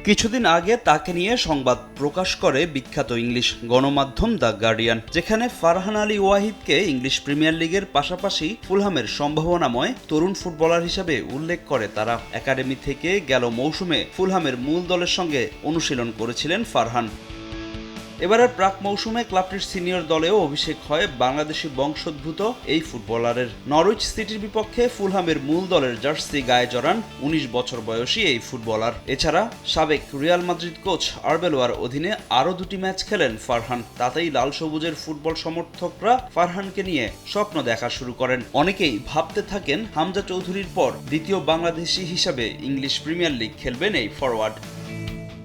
কিছুদিন আগে তাকে নিয়ে সংবাদ প্রকাশ করে বিখ্যাত ইংলিশ গণমাধ্যম দ্য গার্ডিয়ান, যেখানে ফারহান আলী ওয়াহিদকে ইংলিশ প্রিমিয়ার লিগের পাশাপাশি ফুলহামের সম্ভাবনাময় তরুণ ফুটবলার হিসেবে উল্লেখ করে তারা। একাডেমি থেকে গেল মৌসুমে ফুলহামের মূল দলের সঙ্গে অনুশীলন করেছিলেন ফারহান। এবারের প্রাক মৌসুমে ক্লাবটির সিনিয়র দলেও অভিষেক হয় বাংলাদেশি বংশোদ্ভূত এই ফুটবলারের। নরউইচ সিটির বিপক্ষে ফুলহামের মূল দলের জার্সি গায়ে জড়ান ১৯ বছর বয়সী এই ফুটবলার। এছাড়া সাবেক রিয়াল মাদ্রিদ কোচ আরবেলোয়ার অধীনে আরও দুটি ম্যাচ খেলেন ফারহান। তাতেই লাল সবুজের ফুটবল সমর্থকরা ফারহানকে নিয়ে স্বপ্ন দেখা শুরু করেন। অনেকেই ভাবতে থাকেন হামজা চৌধুরীর পর দ্বিতীয় বাংলাদেশি হিসাবে ইংলিশ প্রিমিয়ার লিগ খেলবেন এই ফরওয়ার্ড।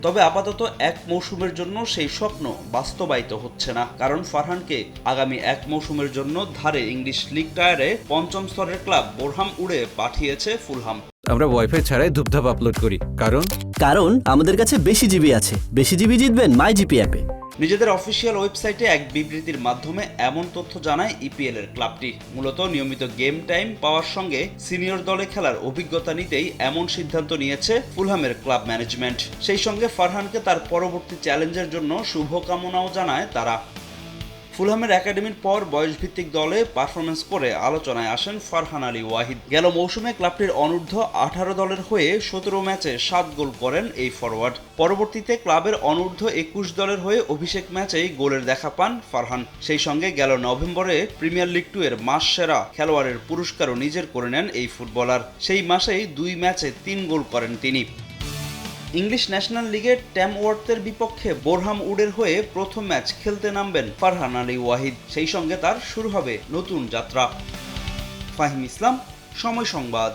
তবে আপাতত এক মৌসুমের জন্য সেই স্বপ্ন বাস্তবায়িত হচ্ছে না, কারণ ফারহানকে আগামী এক মৌসুমের জন্য ধারে ইংলিশ লিগ টায়ারে পঞ্চম স্তরের ক্লাব বোরহাম উড়ে পাঠিয়েছে ফুলহাম। আমরা ওয়াইফাই ছাড়াই ধূপধাপ আপলোড করি, কারণ আমাদের কাছে বেশি জিবি আছে। বেশি জিবি জিতবেন মাই জিপি অ্যাপে। নিজেদের অফিসিয়াল ওয়েবসাইটে এক বিবৃতির মাধ্যমে এমন তথ্য জানায় ইপিএল এর ক্লাবটি। মূলত নিয়মিত গেম টাইম পাওয়ার সঙ্গে সিনিয়র দলে খেলার অভিজ্ঞতা নিতেই এমন সিদ্ধান্ত নিয়েছে ফুলহামের ক্লাব ম্যানেজমেন্ট। সেই সঙ্গে ফারহানকে তার পরবর্তী চ্যালেঞ্জের জন্য শুভকামনাও জানায় তারা। ফুলহামের একাডেমির পর বয়সভিত্তিক দলে পারফরমেন্স করে আলোচনায় আসেন ফারহান আলী ওয়াহিদ। গেল মৌসুমে ক্লাবটির অনূর্ধ্ব 18 দলের হয়ে 17 ম্যাচে 7 গোল করেন এই ফরওয়ার্ড। পরবর্তীতে ক্লাবের অনূর্ধ্ব 21 দলের হয়ে অভিষেক ম্যাচেই গোলের দেখা পান ফারহান। সেই সঙ্গে গেল নভেম্বরে প্রিমিয়ার লিগ 2 এর মাস সেরা খেলোয়াড়ের পুরস্কারও নিজের করে নেন এই ফুটবলার। সেই মাসেই 2 ম্যাচে 3 গোল করেন তিনি। ইংলিশ ন্যাশনাল লিগের ট্যামওয়ার্থের বিপক্ষে বোরহাম উডের হয়ে প্রথম ম্যাচ খেলতে নামবেন ফারহান আলী ওয়াহিদ। সেই সঙ্গে তার শুরু হবে নতুন যাত্রা। ফাহিম ইসলাম, সময় সংবাদ।